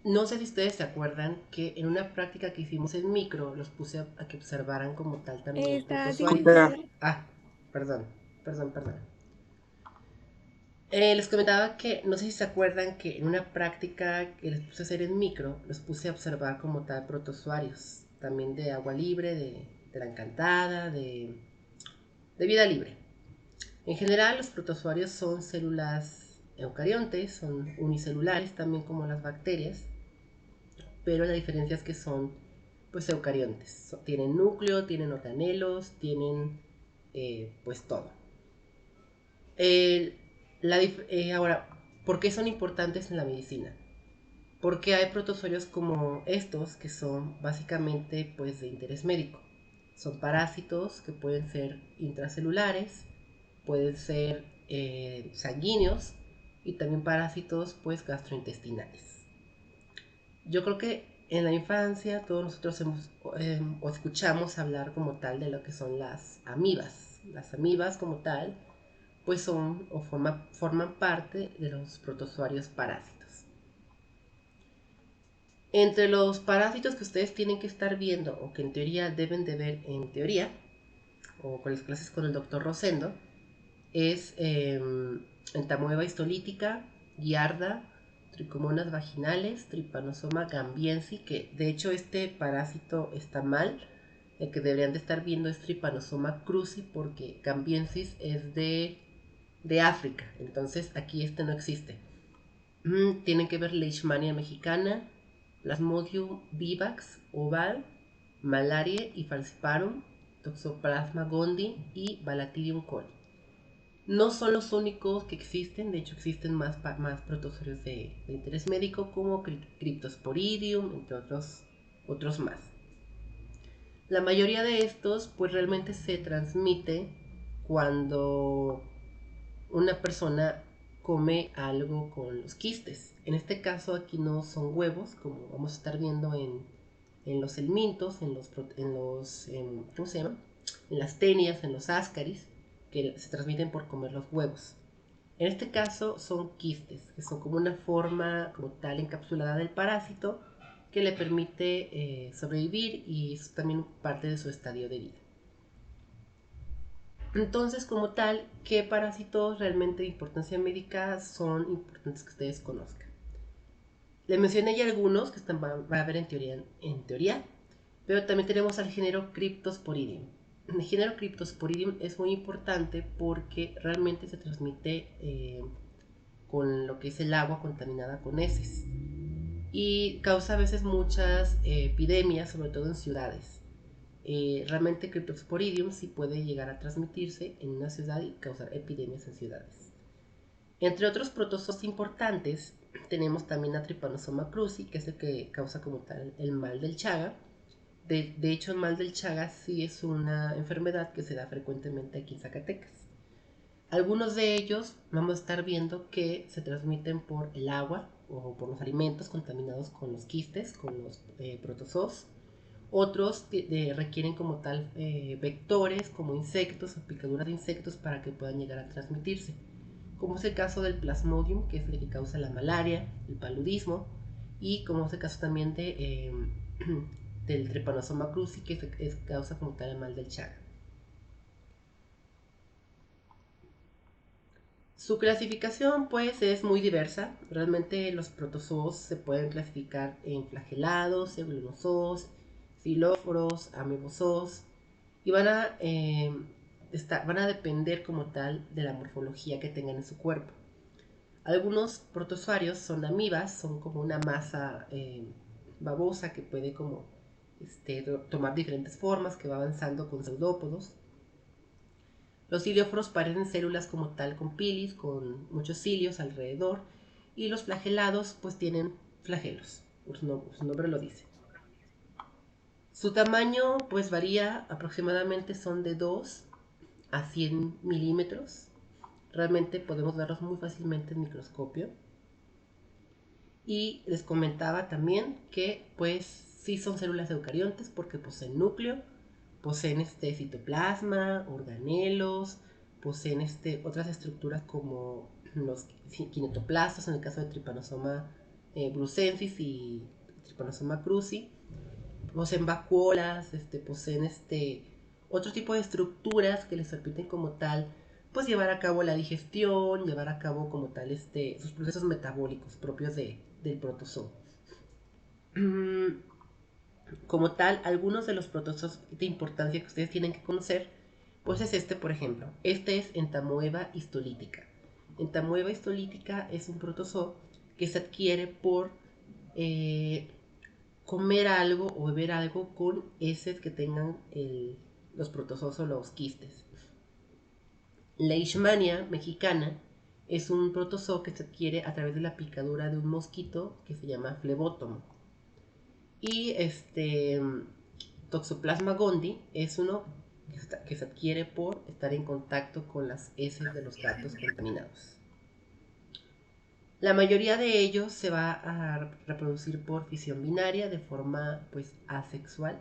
No sé si ustedes se acuerdan que en una práctica que hicimos en micro los puse a que observaran como tal también Esta, protozoarios. disculpa. Ah, perdón, perdón. Les comentaba que no sé si se acuerdan que en una práctica que les puse a hacer en micro, los puse a observar como tal protozoarios, también de agua libre, de la encantada, de vida libre. En general, los protozoarios son células eucariontes, son unicelulares también como las bacterias, pero la diferencia es que son pues eucariontes. Tienen núcleo, tienen organelos, tienen pues todo. Eh, ahora, ¿por qué son importantes en la medicina? Porque hay protozoarios como estos que son básicamente pues de interés médico. Son parásitos que pueden ser intracelulares, pueden ser sanguíneos y también parásitos pues gastrointestinales. Yo creo que en la infancia todos nosotros o escuchamos hablar como tal de lo que son las amibas. Las amibas como tal pues son o forman parte de los protozoarios parásitos. Entre los parásitos que ustedes tienen que estar viendo o que en teoría deben de ver en teoría o con las clases con el doctor Rosendo es entamoeba histolítica, giarda, tricomonas vaginales, trypanosoma gambiensis, que de hecho este parásito está mal. El que deberían de estar viendo es trypanosoma cruzi porque gambiensis es de África, entonces aquí este no existe. Tienen que ver Leishmania mexicana, Plasmodium vivax oval, Malaria y falciparum, Toxoplasma gondii y Balatidium coli. No son los únicos que existen, de hecho existen más protozoarios de interés médico como Cryptosporidium, entre otros más. La mayoría de estos pues realmente se transmite cuando una persona come algo con los quistes. En este caso aquí no son huevos, como vamos a estar viendo en los helmintos, ¿cómo se llama? En las tenias, en los ascaris, que se transmiten por comer los huevos. En este caso son quistes, que son como una forma como tal encapsulada del parásito que le permite sobrevivir y es también parte de su estadio de vida. Entonces, como tal, ¿qué parásitos realmente de importancia médica son importantes que ustedes conozcan? Les mencioné ya algunos que van a ver en teoría, pero también tenemos al género Cryptosporidium. El género Cryptosporidium es muy importante porque realmente se transmite con lo que es el agua contaminada con heces y causa a veces muchas epidemias, sobre todo en ciudades. Realmente Cryptosporidium sí puede llegar a transmitirse en una ciudad y causar epidemias en ciudades. Entre otros protozoos importantes tenemos también a Trypanosoma cruzi, que es el que causa como tal el mal del Chaga. De hecho, el mal del Chaga sí es una enfermedad que se da frecuentemente aquí en Zacatecas. Algunos de ellos vamos a estar viendo que se transmiten por el agua o por los alimentos contaminados con los quistes, con los protozoos. Otros requieren como tal vectores como insectos o picaduras de insectos para que puedan llegar a transmitirse, como es el caso del plasmodium, que es el que causa la malaria, el paludismo, y como es el caso también del trypanosoma cruzi, que causa como tal el mal del Chaga. Su clasificación pues es muy diversa. Realmente los protozoos se pueden clasificar en flagelados, euglonozoos, xilóforos, amebozoos y van a depender como tal de la morfología que tengan en su cuerpo. Algunos protozoarios son amibas, son como una masa babosa que puede como tomar diferentes formas, que va avanzando con pseudópodos. Los cilióforos parecen células como tal con pilis, con muchos cilios alrededor, y los flagelados pues tienen flagelos, su nombre lo dice. Su tamaño pues varía, aproximadamente son de 2 a 100 milímetros. Realmente podemos verlos muy fácilmente en microscopio. Y les comentaba también que pues sí son células eucariontes porque poseen núcleo, poseen citoplasma, organelos, poseen otras estructuras como los kinetoplastos en el caso de Trypanosoma brucensis y Trypanosoma cruzi. Poseen vacuolas, poseen otro tipo de estructuras que les permiten como tal pues llevar a cabo la digestión, llevar a cabo como tal sus procesos metabólicos propios del protozoo. Como tal, algunos de los protozoos de importancia que ustedes tienen que conocer, pues es por ejemplo. Este es Entamoeba histolítica. Entamoeba histolítica es un protozoo que se adquiere por comer algo o beber algo con heces que tengan los protozoos o los quistes. Leishmania mexicana es un protozoo que se adquiere a través de la picadura de un mosquito que se llama flebótomo. Y Toxoplasma gondii es uno que se adquiere por estar en contacto con las heces de los gatos contaminados. La mayoría de ellos se va a reproducir por fisión binaria de forma pues asexual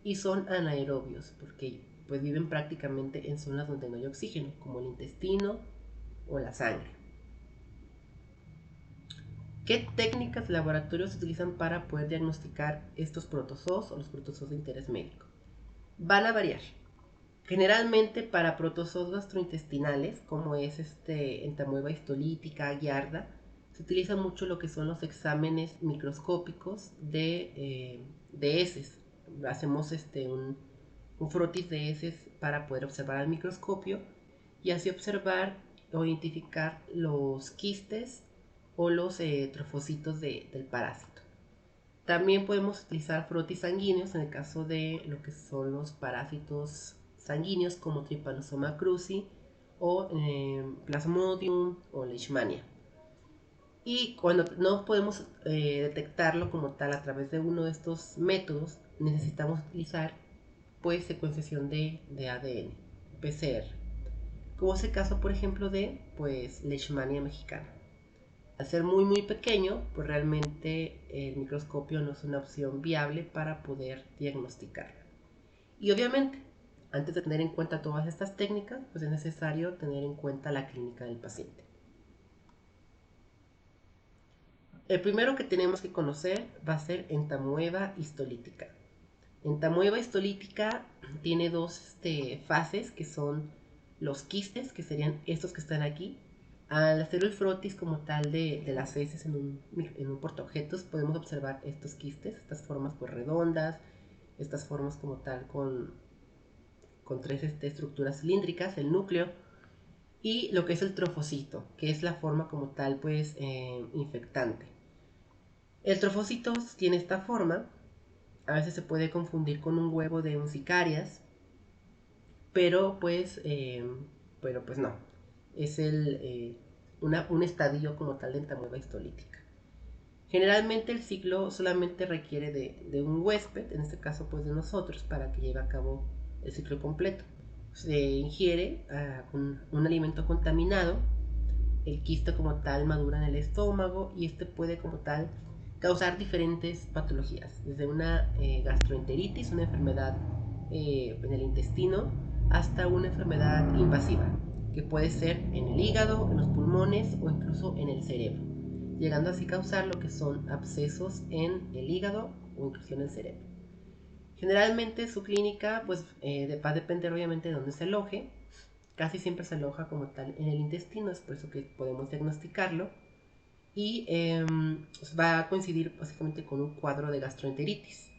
y son anaerobios porque pues viven prácticamente en zonas donde no hay oxígeno, como el intestino o la sangre. ¿Qué técnicas de laboratorio se utilizan para poder diagnosticar estos protozoos o los protozoos de interés médico? Van a variar. Generalmente para protozoos gastrointestinales, como es Entamoeba histolítica, Giardia, se utiliza mucho lo que son los exámenes microscópicos de heces. Hacemos un frotis de heces para poder observar al microscopio y así observar o identificar los quistes o los trofocitos del parásito. También podemos utilizar frotis sanguíneos en el caso de lo que son los parásitos sanguíneos como Trypanosoma cruzi o Plasmodium o Leishmania. Y cuando no podemos detectarlo como tal a través de uno de estos métodos, necesitamos utilizar pues secuenciación de ADN, PCR, como es el caso por ejemplo de pues Leishmania mexicana. Al ser muy pequeño, pues realmente el microscopio no es una opción viable para poder diagnosticarlo. Y obviamente, antes de tener en cuenta todas estas técnicas, pues es necesario tener en cuenta la clínica del paciente. El primero que tenemos que conocer va a ser Entamoeba histolítica. Entamoeba histolítica tiene dos fases, que son los quistes, que serían estos que están aquí. Al hacer el frotis como tal de las heces en un portaobjetos, podemos observar estos quistes, estas formas pues redondas, estas formas como tal con tres estructuras cilíndricas, el núcleo, y lo que es el trofocito, que es la forma como tal pues infectante. El trofocito tiene esta forma, a veces se puede confundir con un huevo de uncicarias, pero pues no, es un estadio como tal de entamoeba histolítica. Generalmente el ciclo solamente requiere de un huésped, en este caso pues de nosotros, para que lleve a cabo el ciclo completo. Se ingiere un alimento contaminado, el quiste como tal madura en el estómago y puede como tal causar diferentes patologías, desde una gastroenteritis, una enfermedad en el intestino, hasta una enfermedad invasiva, que puede ser en el hígado, en los pulmones o incluso en el cerebro, llegando así a causar lo que son abscesos en el hígado o incluso en el cerebro. Generalmente su clínica pues, va a depender obviamente de dónde se aloje. Casi siempre se aloja como tal en el intestino, es por eso que podemos diagnosticarlo. Y va a coincidir básicamente con un cuadro de gastroenteritis,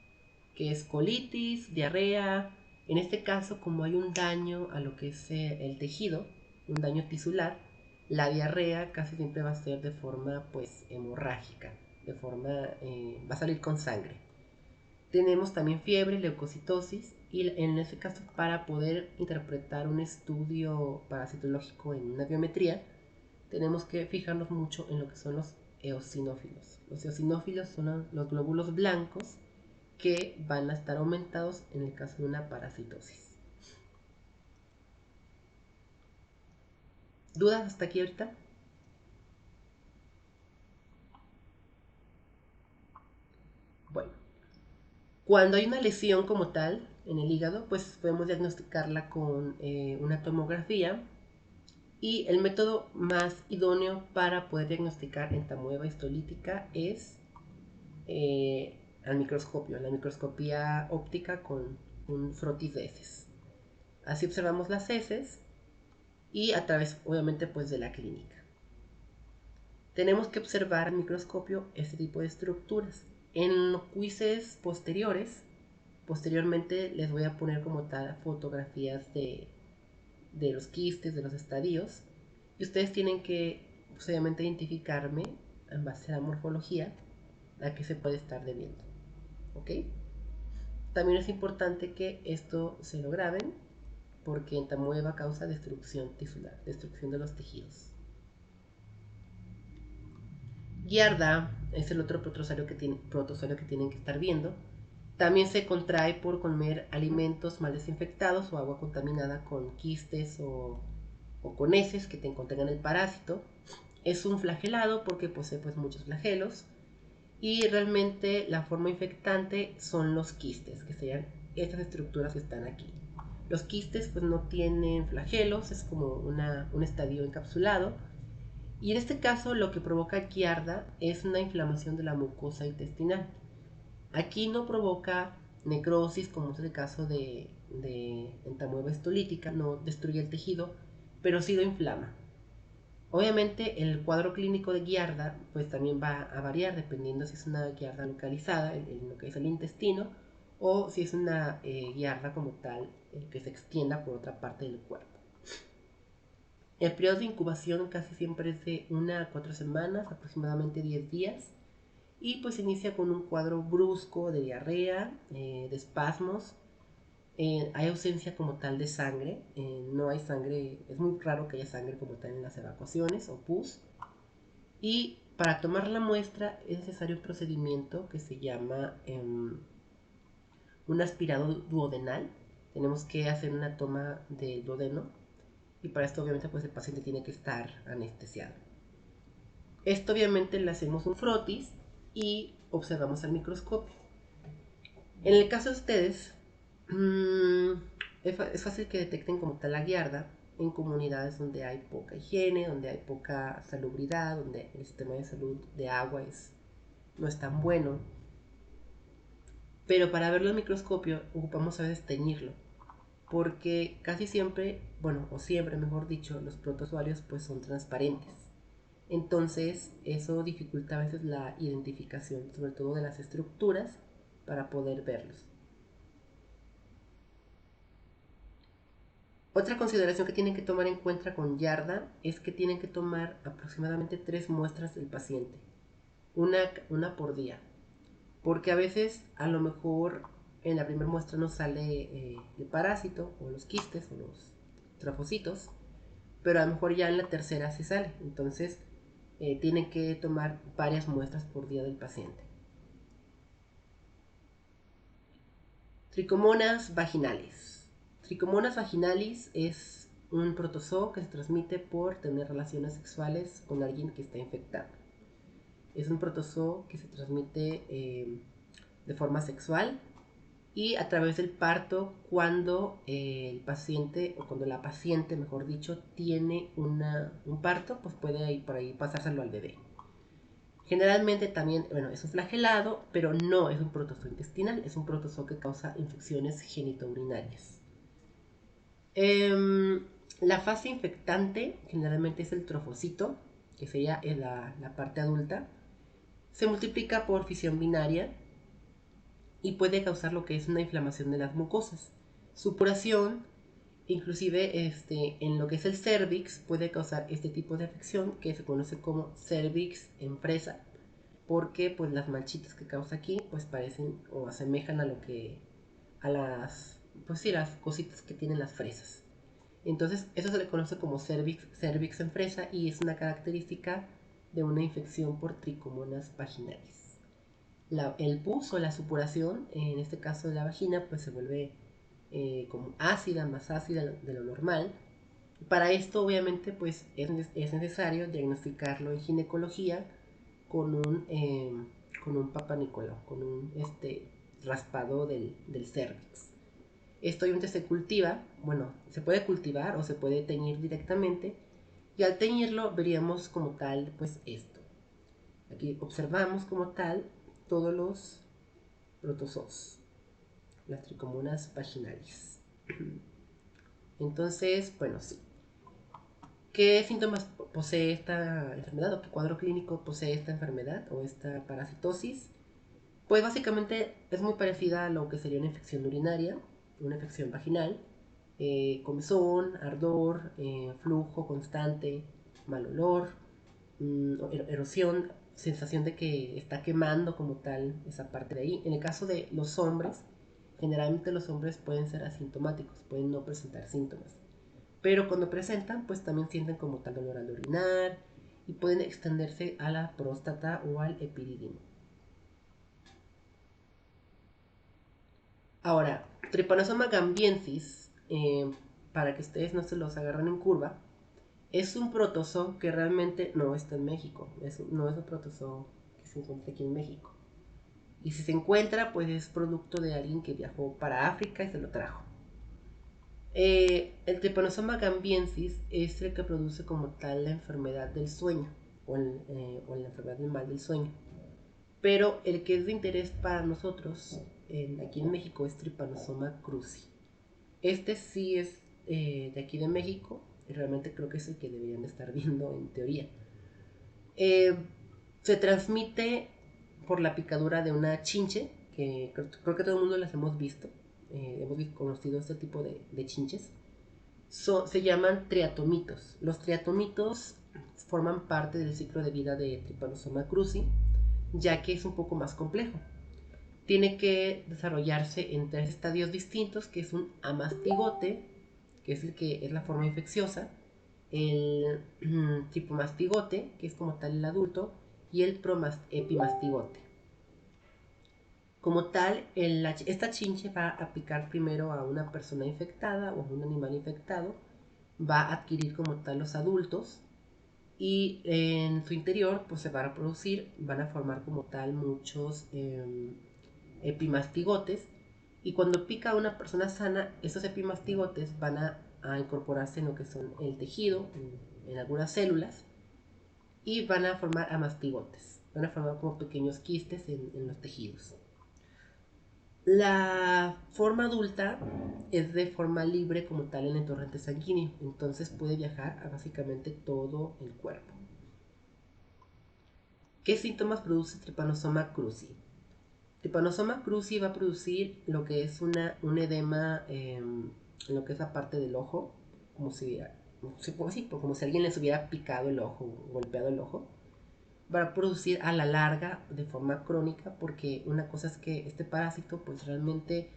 que es colitis, diarrea. En este caso, como hay un daño a lo que es el tejido, un daño tisular, la diarrea casi siempre va a ser de forma pues hemorrágica, va a salir con sangre. Tenemos también fiebre, leucocitosis, y en ese caso para poder interpretar un estudio parasitológico en una biometría, tenemos que fijarnos mucho en lo que son los eosinófilos. Los eosinófilos son los glóbulos blancos que van a estar aumentados en el caso de una parasitosis. ¿Dudas hasta aquí ahorita? Bueno, cuando hay una lesión como tal en el hígado, pues podemos diagnosticarla con una tomografía Y el método más idóneo para poder diagnosticar entamoeba histolítica es al microscopio, la microscopía óptica con un frotis de heces. Así observamos las heces y a través, obviamente, pues de la clínica. Tenemos que observar al microscopio este tipo de estructuras. En los quizzes posteriormente les voy a poner como tal fotografías de los quistes, de los estadios, y ustedes tienen que, pues, obviamente, identificarme en base a la morfología a qué se puede estar debiendo. ¿Ok? También es importante que esto se lo graben porque entamoeba causa destrucción tisular, destrucción de los tejidos. Giarda es el otro protozoario que tienen que estar viendo. También se contrae por comer alimentos mal desinfectados o agua contaminada con quistes o con heces que contengan el parásito. Es un flagelado porque posee pues muchos flagelos y realmente la forma infectante son los quistes, que serían estas estructuras que están aquí. Los quistes pues no tienen flagelos, es como un estadio encapsulado. Y en este caso lo que provoca Giarda es una inflamación de la mucosa intestinal. Aquí no provoca necrosis como es el caso de entamoeba histolítica, no destruye el tejido, pero sí lo inflama. Obviamente el cuadro clínico de Giarda pues también va a variar dependiendo si es una Giarda localizada en lo que es el intestino o si es una Giarda como tal que se extienda por otra parte del cuerpo. El periodo de incubación casi siempre es de 1 a 4 semanas, aproximadamente 10 días, y pues inicia con un cuadro brusco de diarrea, de espasmos. Hay ausencia como tal de sangre, no hay sangre, es muy raro que haya sangre como tal en las evacuaciones o pus. Y para tomar la muestra es necesario un procedimiento que se llama un aspirado duodenal. Tenemos que hacer una toma del duodeno y para esto obviamente pues el paciente tiene que estar anestesiado. Esto obviamente le hacemos un frotis y observamos al microscopio. En el caso de ustedes, es fácil que detecten como tal la giarda en comunidades donde hay poca higiene, donde hay poca salubridad, donde el sistema de salud de agua no es tan bueno. Pero para verlo al microscopio ocupamos a veces teñirlo, porque casi siempre, bueno, o siempre mejor dicho, los protozoarios pues son transparentes. Entonces eso dificulta a veces la identificación, sobre todo de las estructuras, para poder verlos. Otra consideración que tienen que tomar en cuenta con Giarda es que tienen que tomar aproximadamente 3 muestras del paciente, una por día, porque a veces a lo mejor en la primera muestra no sale el parásito o los quistes o los trofocitos, pero a lo mejor ya en la tercera sí sale, entonces tienen que tomar varias muestras por día del paciente. Tricomonas vaginales. Tricomonas vaginalis es un protozoo que se transmite por tener relaciones sexuales con alguien que está infectado. Es un protozoo que se transmite de forma sexual y a través del parto cuando el paciente, o cuando la paciente, mejor dicho, tiene un parto, pues puede por ahí pasárselo al bebé. Generalmente también, bueno, es un flagelado, pero no es un protozoo intestinal, es un protozoo que causa infecciones genitourinarias. La fase infectante generalmente es el trofocito, que sería la parte adulta. Se multiplica por fisión binaria y puede causar lo que es una inflamación de las mucosas. Supuración, inclusive en lo que es el cervix, puede causar este tipo de afección que se conoce como cervix en fresa, porque pues las manchitas que causa aquí pues parecen o asemejan a lo que a las pues sí, las cositas que tienen las fresas. Entonces eso se le conoce como cervix en fresa y es una característica de una infección por tricomonas vaginales. El pus o la supuración, en este caso de la vagina, pues se vuelve como ácida, más ácida de lo normal. Para esto obviamente pues es necesario diagnosticarlo en ginecología con un Papa Nicolau, con un raspado del cervix. Esto obviamente se cultiva, bueno, se puede cultivar o se puede teñir directamente Y al teñirlo veríamos como tal, pues esto. Aquí observamos como tal todos los protozoos, las tricomonas vaginalis. Entonces, bueno, sí. ¿Qué síntomas posee esta enfermedad o qué cuadro clínico posee esta enfermedad o esta parasitosis? Pues básicamente es muy parecida a lo que sería una infección urinaria, una infección vaginal, comezón, ardor, flujo constante, mal olor, erosión, sensación de que está quemando como tal esa parte de ahí. En el caso de los hombres, generalmente los hombres pueden ser asintomáticos, pueden no presentar síntomas. Pero cuando presentan, pues también sienten como tal dolor al orinar y pueden extenderse a la próstata o al epidídimo. Ahora, Trypanosoma gambiensis, para que ustedes no se los agarren en curva, es un protozoo que realmente no está en México. No es un protozoo que se encuentra aquí en México. Y si se encuentra, pues es producto de alguien que viajó para África y se lo trajo. El Trypanosoma gambiensis es el que produce como tal la enfermedad del sueño o la enfermedad del mal del sueño. Pero el que es de interés para nosotros aquí en México es Trypanosoma cruzi. Este sí es de aquí de México y realmente creo que es el que deberían de estar viendo en teoría. Eh, Se transmite por la picadura de una chinche, que creo que todo el mundo las hemos visto. Hemos conocido este tipo de chinches. Se llaman triatomitos. Los triatomitos forman parte del ciclo de vida de Trypanosoma cruzi, ya que es un poco más complejo. Tiene que desarrollarse en 3 estadios distintos, que es un amastigote, que es el que es la forma infecciosa, el tripomastigote, que es como tal el adulto, y el epimastigote. Como tal, esta chinche va a picar primero a una persona infectada o a un animal infectado, va a adquirir como tal los adultos y en su interior pues se van a producir, van a formar como tal muchos epimastigotes y cuando pica a una persona sana, esos epimastigotes van a incorporarse en lo que son el tejido, en algunas células y van a formar amastigotes, van a formar como pequeños quistes en los tejidos. La forma adulta es de forma libre como tal en el torrente sanguíneo, entonces puede viajar a básicamente todo el cuerpo. ¿Qué síntomas produce Trypanosoma cruzi? Trypanosoma cruzi va a producir lo que es un edema en lo que es la parte del ojo, como si alguien les hubiera picado el ojo, golpeado el ojo. Va a producir a la larga de forma crónica, porque una cosa es que este parásito pues realmente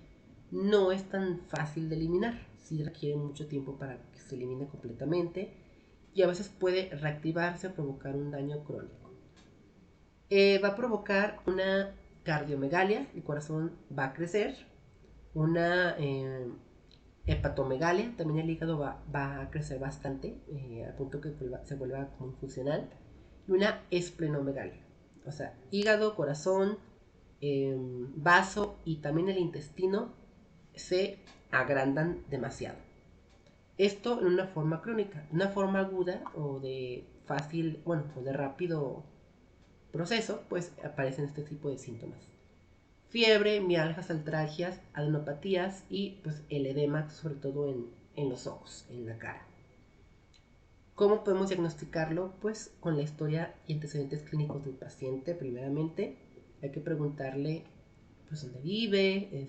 no es tan fácil de eliminar, sí requiere mucho tiempo para que se elimine completamente y a veces puede reactivarse o provocar un daño crónico. Va a provocar una cardiomegalia, el corazón va a crecer, una hepatomegalia, también el hígado va a crecer bastante, al punto que se vuelva como funcional, y una esplenomegalia, o sea, hígado, corazón, vaso y también el intestino se agrandan demasiado. Esto en una forma crónica, una forma aguda o de fácil, bueno, o de rápido proceso, pues aparecen este tipo de síntomas. Fiebre, mialgias, artralgias, adenopatías y pues el edema, sobre todo en los ojos, en la cara. ¿Cómo podemos diagnosticarlo? Pues con la historia y antecedentes clínicos del paciente, primeramente. Hay que preguntarle pues dónde vive,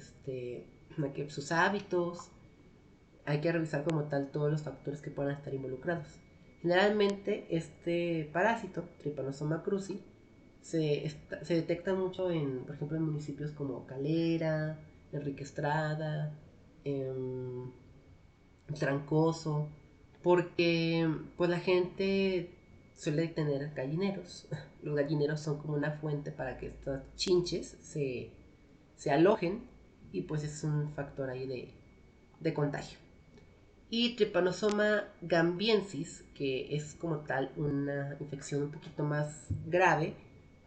sus hábitos. Hay que revisar como tal todos los factores que puedan estar involucrados. Generalmente este parásito, Trypanosoma cruzi, se detecta mucho por ejemplo, en municipios como Calera, Enrique Estrada, Trancoso, porque pues la gente suele tener gallineros. Los gallineros son como una fuente para que estas chinches se alojen y pues es un factor ahí de contagio. Y Trypanosoma gambiensis, que es como tal una infección un poquito más grave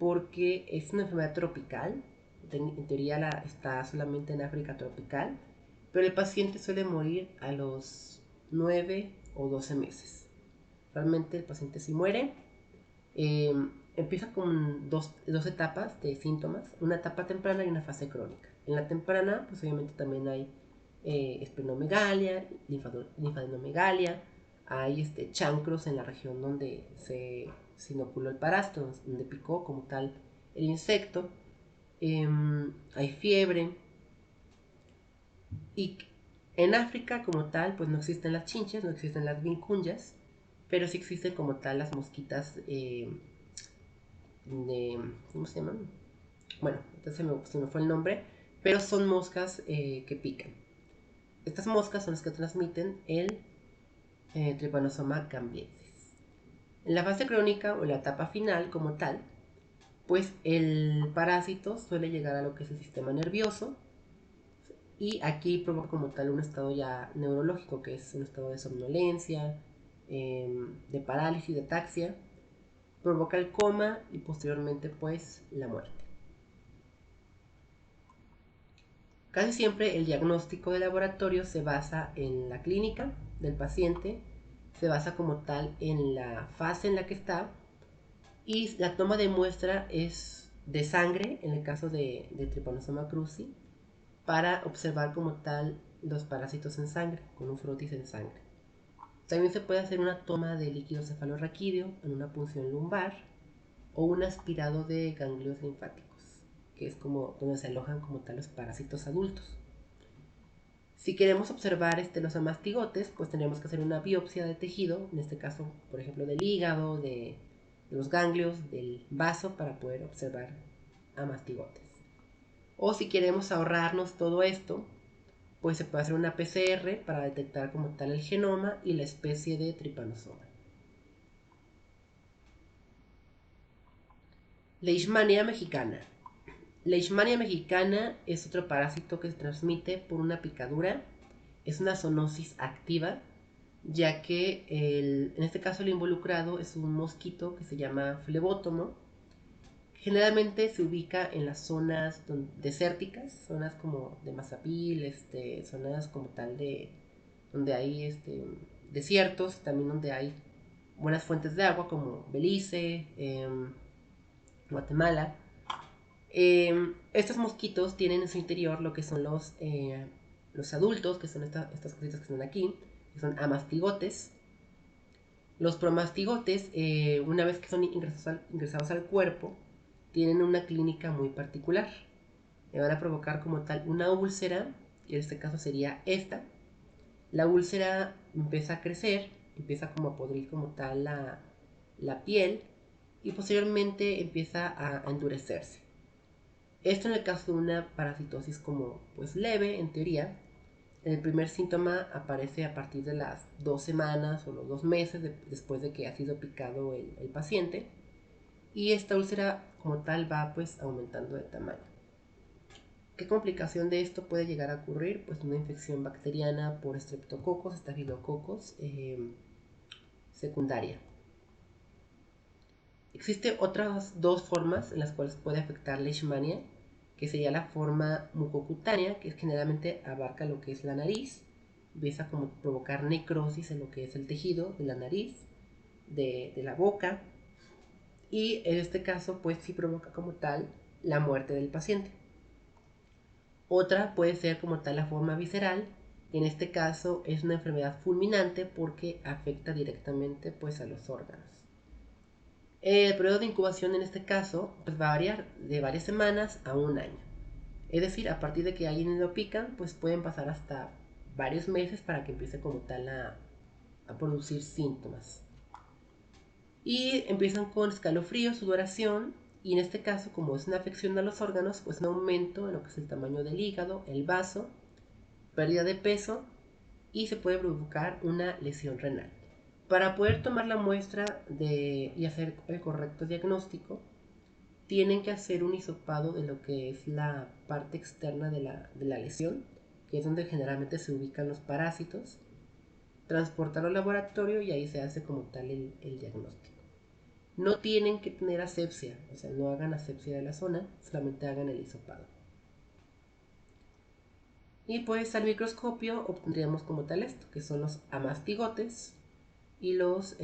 porque es una enfermedad tropical, en teoría está solamente en África tropical, pero el paciente suele morir a los 9 o 12 meses. Realmente el paciente sí muere. Empieza con dos etapas de síntomas, una etapa temprana y una fase crónica. En la temprana, pues obviamente también hay esplenomegalia, linfadenomegalia, hay chancros en la región donde se inoculó el parásito, donde picó como tal el insecto, hay fiebre, y en África como tal pues no existen las chinches, no existen las vicuñas, pero sí existen como tal las mosquitas ¿cómo se llaman? Bueno, entonces se me fue el nombre, pero son moscas que pican. Estas moscas son las que transmiten el Trypanosoma gambiensis. En la fase crónica o la etapa final como tal, pues el parásito suele llegar a lo que es el sistema nervioso y aquí provoca como tal un estado ya neurológico, que es un estado de somnolencia, de parálisis, de ataxia, provoca el coma y posteriormente pues la muerte. Casi siempre el diagnóstico de laboratorio se basa en la clínica del paciente, se basa como tal en la fase en la que está y la toma de muestra es de sangre en el caso de Trypanosoma cruzi para observar como tal los parásitos en sangre con un frotis en sangre. También se puede hacer una toma de líquido cefalorraquídeo en una punción lumbar o un aspirado de ganglios linfáticos, que es como donde se alojan como tal los parásitos adultos. Si queremos observar los amastigotes, pues tendríamos que hacer una biopsia de tejido, en este caso, por ejemplo, del hígado, de los ganglios, del vaso, para poder observar amastigotes. O si queremos ahorrarnos todo esto, pues se puede hacer una PCR para detectar como tal el genoma y la especie de Trypanosoma. Leishmania mexicana. Leishmania mexicana es otro parásito que se transmite por una picadura. Es una zoonosis activa, ya que en este caso el involucrado es un mosquito que se llama flebótomo. Generalmente se ubica en las zonas desérticas, zonas como de Mazapil, zonas como tal de donde hay desiertos, también donde hay buenas fuentes de agua como Belice, Guatemala. Estos mosquitos tienen en su interior lo que son los adultos, que son estas cositas que están aquí, que son amastigotes. Los promastigotes, una vez que son ingresados al cuerpo, tienen una clínica muy particular. Le van a provocar como tal una úlcera, que en este caso sería esta. La úlcera empieza a crecer, empieza como a podrir como tal la piel y posteriormente empieza a endurecerse. Esto en el caso de una parasitosis como pues leve en teoría. El primer síntoma aparece a partir de las 2 semanas o los 2 meses después de que ha sido picado el paciente y esta úlcera como tal va pues aumentando de tamaño. ¿Qué complicación de esto puede llegar a ocurrir? Pues una infección bacteriana por estreptococos, estafilococos secundaria. Existen otras dos formas en las cuales puede afectar leishmania, que sería la forma mucocutánea, que generalmente abarca lo que es la nariz, empieza como a provocar necrosis en lo que es el tejido de la nariz, de la boca, y en este caso pues sí provoca como tal la muerte del paciente. Otra puede ser como tal la forma visceral, y en este caso es una enfermedad fulminante porque afecta directamente pues a los órganos. El periodo de incubación en este caso pues, va a variar de varias semanas a un año. Es decir, a partir de que alguien lo pican, pues pueden pasar hasta varios meses para que empiece como tal a producir síntomas. Y empiezan con escalofríos, sudoración, y en este caso, como es una afección a los órganos, pues un aumento en lo que es el tamaño del hígado, el vaso, pérdida de peso y se puede provocar una lesión renal. Para poder tomar la muestra y hacer el correcto diagnóstico, tienen que hacer un hisopado de lo que es la parte externa de la lesión, que es donde generalmente se ubican los parásitos, transportarlo al laboratorio y ahí se hace como tal el diagnóstico. No tienen que tener asepsia, o sea, no hagan asepsia de la zona, solamente hagan el hisopado. Y pues al microscopio obtendríamos como tal esto, que son los amastigotes, y los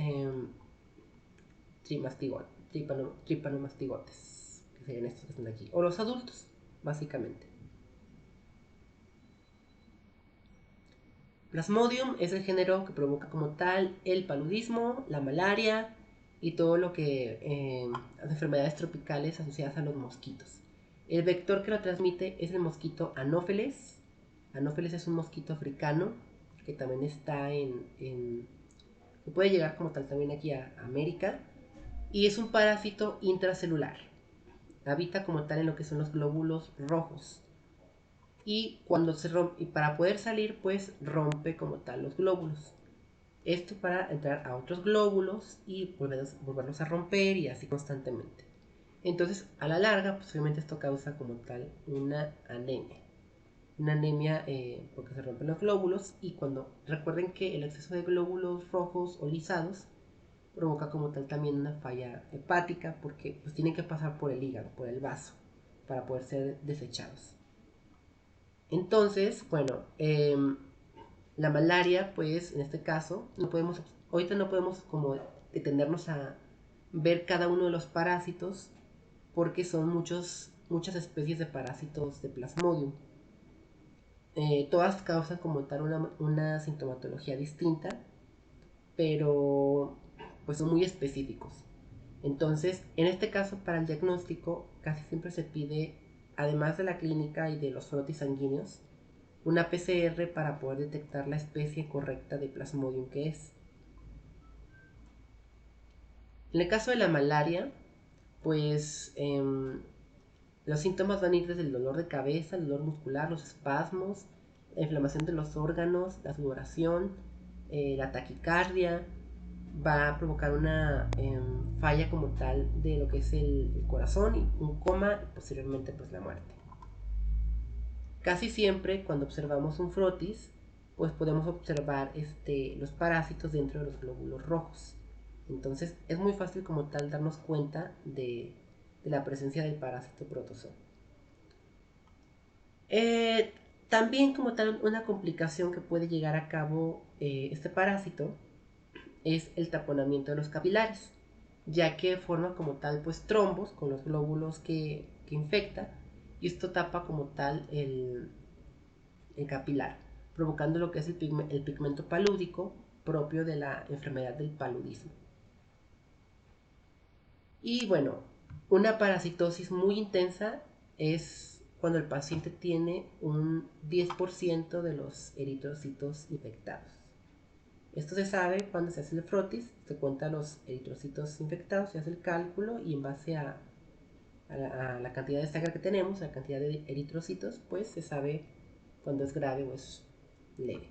tripanomastigotes, que serían estos que están aquí, o los adultos, básicamente. Plasmodium es el género que provoca como tal el paludismo, la malaria y todo lo que las enfermedades tropicales asociadas a los mosquitos. El vector que lo transmite es el mosquito Anófeles. Anófeles es un mosquito africano que también está que puede llegar como tal también aquí a América, y es un parásito intracelular. Habita como tal en lo que son los glóbulos rojos. Y cuando se rompe, y para poder salir, pues rompe como tal los glóbulos. Esto para entrar a otros glóbulos y volverlos a romper y así constantemente. Entonces, a la larga, pues obviamente esto causa como tal una anemia. Una anemia porque se rompen los glóbulos, y cuando recuerden que el exceso de glóbulos rojos o lisados provoca como tal también una falla hepática, porque pues tienen que pasar por el hígado, por el vaso, para poder ser desechados. Entonces, bueno, la malaria, pues en este caso, ahorita no podemos como detenernos a ver cada uno de los parásitos, porque son muchas especies de parásitos de Plasmodium. Todas causan como tal una sintomatología distinta, pero pues son muy específicos. Entonces, en este caso, para el diagnóstico, casi siempre se pide, además de la clínica y de los frotis sanguíneos, una PCR para poder detectar la especie correcta de Plasmodium que es. En el caso de la malaria, pues los síntomas van a ir desde el dolor de cabeza, el dolor muscular, los espasmos, la inflamación de los órganos, la sudoración, la taquicardia. Va a provocar una falla como tal de lo que es el corazón, y un coma, y posteriormente pues la muerte. Casi siempre cuando observamos un frotis, pues podemos observar los parásitos dentro de los glóbulos rojos. Entonces es muy fácil como tal darnos cuenta de la presencia del parásito protozoo. Eh, También como tal una complicación que puede llegar a cabo este parásito es el taponamiento de los capilares, ya que forma como tal pues trombos con los glóbulos que infecta, y esto tapa como tal el capilar, provocando lo que es el pigmento palúdico propio de la enfermedad del paludismo. Y bueno, una parasitosis muy intensa es cuando el paciente tiene un 10% de los eritrocitos infectados. Esto se sabe cuando se hace el frotis, se cuentan los eritrocitos infectados, se hace el cálculo, y en base a la cantidad de sangre que tenemos, a la cantidad de eritrocitos, pues se sabe cuando es grave o es leve.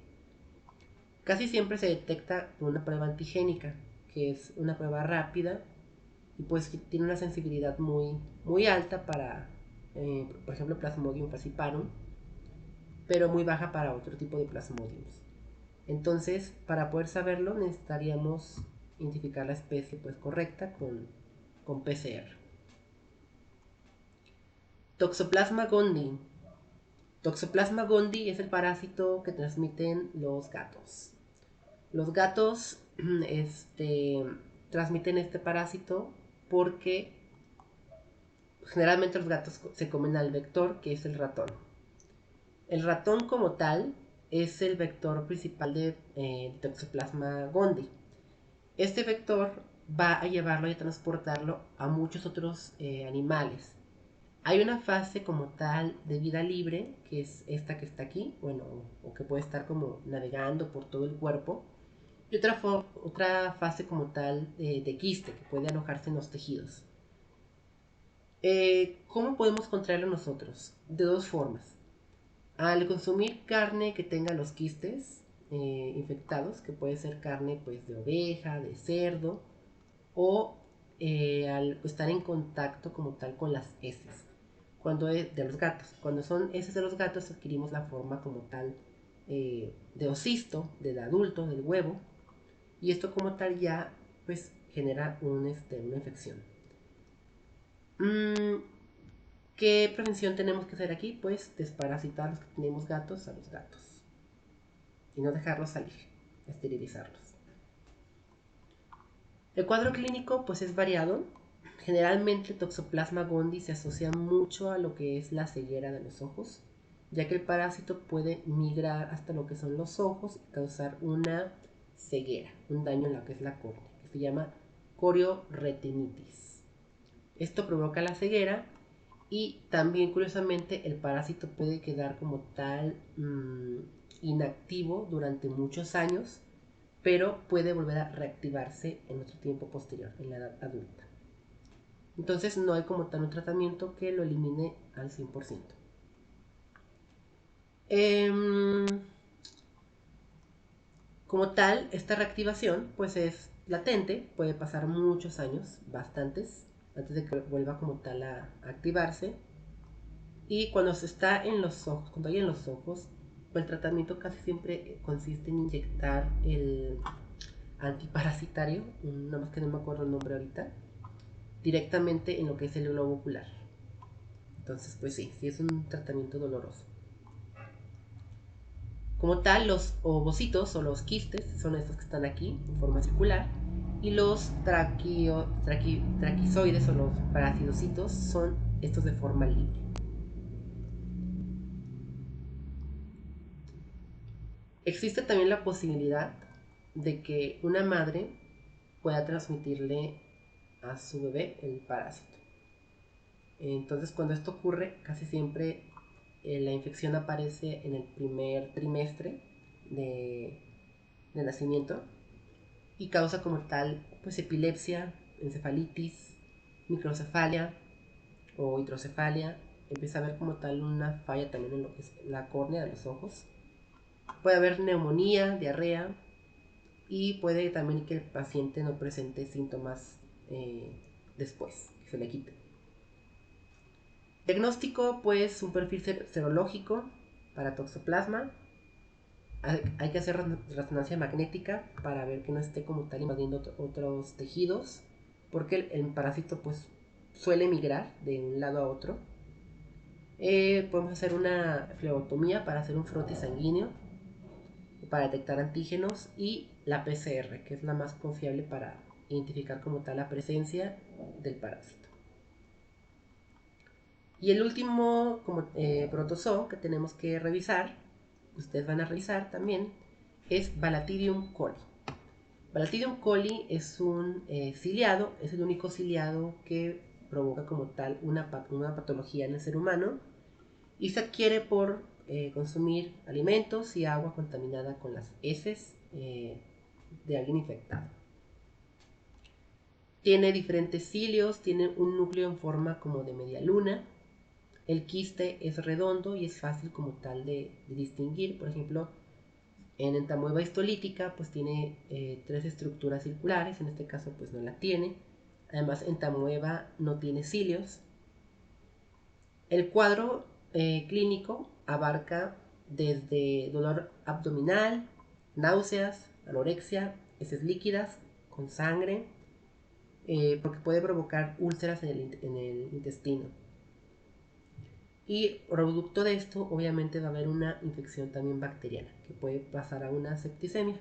Casi siempre se detecta con una prueba antigénica, que es una prueba rápida y pues tiene una sensibilidad muy alta para, por ejemplo, Plasmodium falciparum, pero muy baja para otro tipo de Plasmodiums. Entonces, para poder saberlo, necesitaríamos identificar la especie pues correcta con PCR. Toxoplasma gondii. Toxoplasma gondii es el parásito que transmiten los gatos. Los gatos transmiten este parásito porque generalmente los gatos se comen al vector, que es el ratón. El ratón como tal es el vector principal de Toxoplasma gondii. Este vector va a llevarlo y a transportarlo a muchos otros animales. Hay una fase como tal de vida libre, que es esta que está aquí, bueno, o que puede estar como navegando por todo el cuerpo, y otra fase como tal de quiste, que puede alojarse en los tejidos. ¿Cómo podemos contraerlo nosotros? De dos formas. Al consumir carne que tenga los quistes infectados, que puede ser carne pues de oveja, de cerdo, o al estar en contacto como tal con las heces de los gatos. Cuando son heces de los gatos adquirimos la forma como tal de ocisto del adulto, del huevo, y esto como tal ya pues genera una infección. ¿Qué prevención tenemos que hacer aquí? Pues desparasitar los que tenemos gatos a los gatos y no dejarlos salir, esterilizarlos. El cuadro clínico pues es variado. Generalmente Toxoplasma gondii se asocia mucho a lo que es la ceguera de los ojos, ya que el parásito puede migrar hasta lo que son los ojos y causar una ceguera, un daño en lo que es la córnea, que se llama corioretinitis. Esto provoca la ceguera y también curiosamente el parásito puede quedar como tal inactivo durante muchos años, pero puede volver a reactivarse en otro tiempo posterior, en la edad adulta. Entonces no hay como tal un tratamiento que lo elimine al 100%. Como tal, esta reactivación pues es latente, puede pasar muchos años, bastantes, antes de que vuelva como tal a activarse. Y cuando se está en los ojos, cuando hay en los ojos, pues el tratamiento casi siempre consiste en inyectar el antiparasitario, nada más que no me acuerdo el nombre ahorita, directamente en lo que es el globo ocular. Entonces, pues sí, sí es un tratamiento doloroso. Como tal, los ovocitos o los quistes son estos que están aquí en forma circular y los traquizoides o los parasitocitos son estos de forma libre. Existe también la posibilidad de que una madre pueda transmitirle a su bebé el parásito. Entonces, cuando esto ocurre, casi siempre la infección aparece en el primer trimestre de, de nacimiento y causa como tal pues epilepsia, encefalitis, microcefalia o hidrocefalia. Empieza a haber como tal una falla también en lo que es la córnea de los ojos. Puede haber neumonía, diarrea y puede también que el paciente no presente síntomas después, que se le quite. Diagnóstico, pues un perfil serológico para toxoplasma. Hay que hacer resonancia magnética para ver que no esté como tal invadiendo otros tejidos, porque el parásito pues suele migrar de un lado a otro. Podemos hacer una flebotomía para hacer un frotis sanguíneo, para detectar antígenos, y la PCR, que es la más confiable para identificar como tal la presencia del parásito. Y el último protozoo que tenemos que revisar, ustedes van a revisar también, es Balatidium coli. Balatidium coli es un ciliado, es el único ciliado que provoca como tal una patología en el ser humano y se adquiere por consumir alimentos y agua contaminada con las heces de alguien infectado. Tiene diferentes cilios, tiene un núcleo en forma como de media luna. El quiste es redondo y es fácil como tal de distinguir. Por ejemplo, en entamoeba histolítica pues tiene 3 estructuras circulares, en este caso pues no la tiene. Además, entamoeba no tiene cilios. El cuadro clínico abarca desde dolor abdominal, náuseas, anorexia, heces líquidas con sangre, porque puede provocar úlceras en el intestino. Y producto de esto, obviamente va a haber una infección también bacteriana, que puede pasar a una septicemia.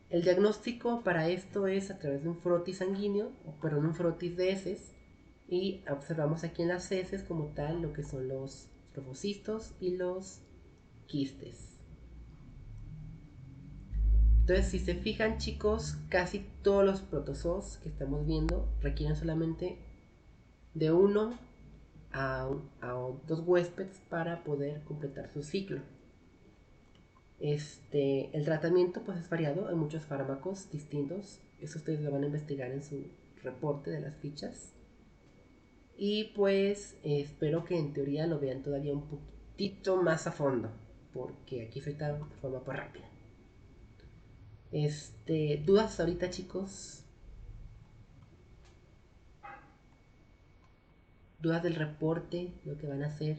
El diagnóstico para esto es a través de un frotis sanguíneo, perdón, un frotis de heces, y observamos aquí en las heces como tal lo que son los trofocistos y los quistes. Entonces, si se fijan, chicos, casi todos los protozoos que estamos viendo requieren solamente de uno a dos huéspedes para poder completar su ciclo. El tratamiento pues es variado, hay muchos fármacos distintos, eso ustedes lo van a investigar en su reporte de las fichas. Y pues espero que en teoría lo vean todavía un poquitito más a fondo, porque aquí soy de forma pues rápida. ¿Dudas ahorita, chicos? ¿Dudas del reporte? ¿Lo que van a hacer?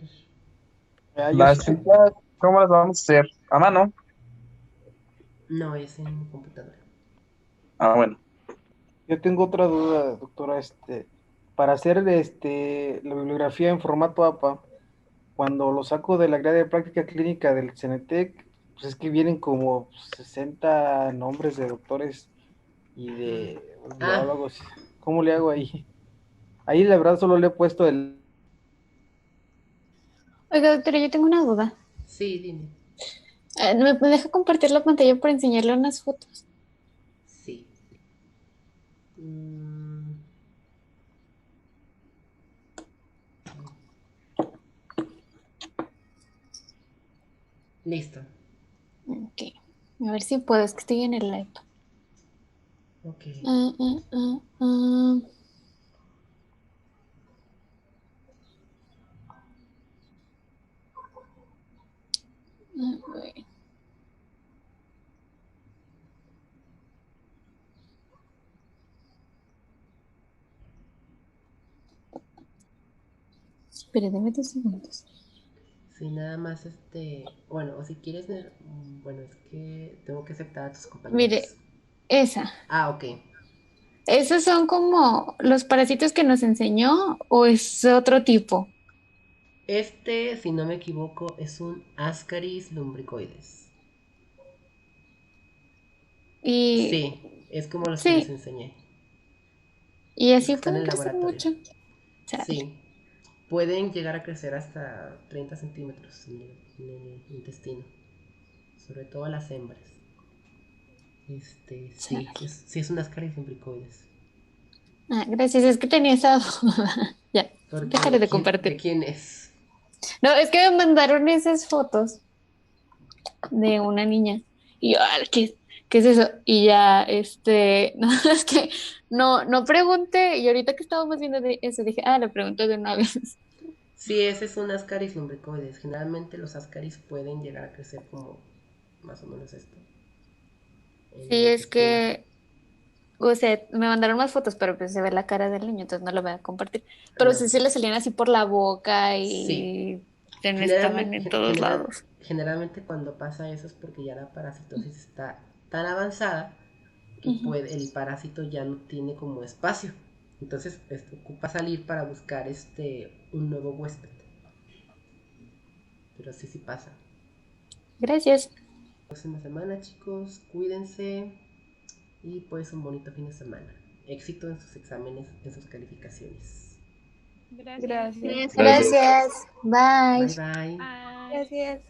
Las fichas, ¿cómo las vamos a hacer? ¿A mano? No, es en computadora. Ah, bueno. Yo tengo otra duda, doctora. Para hacer la bibliografía en formato APA, cuando lo saco de la guía de práctica clínica del CENETEC, pues es que vienen como 60 nombres de doctores y de Ah, biólogos. ¿Cómo le hago ahí? Ahí la verdad solo le he puesto el... Oiga, doctora, yo tengo una duda. sí, dime. ¿Me deja compartir la pantalla para enseñarle unas fotos? Sí. Mm, listo. Ok. A ver si puedo, es que estoy en el iPad. Ok. Ah, ah, ah, ah. A ver. Espera, deme 2 segundos. Sí, nada más bueno, o si quieres, bueno, es que tengo que aceptar a tus compañeros. Mire, esa. Ah, ok. ¿Esos son como los parásitos que nos enseñó o es otro tipo? Si no me equivoco, es un Ascaris lumbricoides. Y Sí, es como los que les sí, enseñé, y los así que están en pueden el crecer laboratorio. mucho. Chale. Sí, pueden llegar a crecer hasta 30 centímetros en el intestino, sobre todo las hembras. Sí, Chale. sí es un Ascaris lumbricoides. Ah, gracias, es que tenía esa duda. Ya, Porque dejaré de de de compartir. quién es. No, es que me mandaron esas fotos de una niña. Y yo, ¿qué es eso? Y ya, no, es que no pregunté. Y ahorita que estábamos viendo de eso, dije, lo pregunto de una vez. Sí, ese es un Ascaris lumbricoides. Generalmente los Ascaris pueden llegar a crecer como más o menos esto, en el Sí, es intestino. que, o sea, me mandaron más fotos, pero pues se ve la cara del niño, entonces no lo voy a compartir. Pero No, sí se le salían así por la boca sí. y estaban Generalmente, en todos lados. generalmente cuando pasa eso es porque ya la parasitosis está tan avanzada que Ujú. el parásito ya no tiene como espacio. Entonces ocupa salir para buscar un nuevo huésped. Pero sí, sí pasa. Gracias. Próxima semana, chicos, cuídense y pues un bonito fin de semana. Éxito en sus exámenes, en sus calificaciones. Gracias. Gracias. Gracias. Bye. Bye bye. Gracias.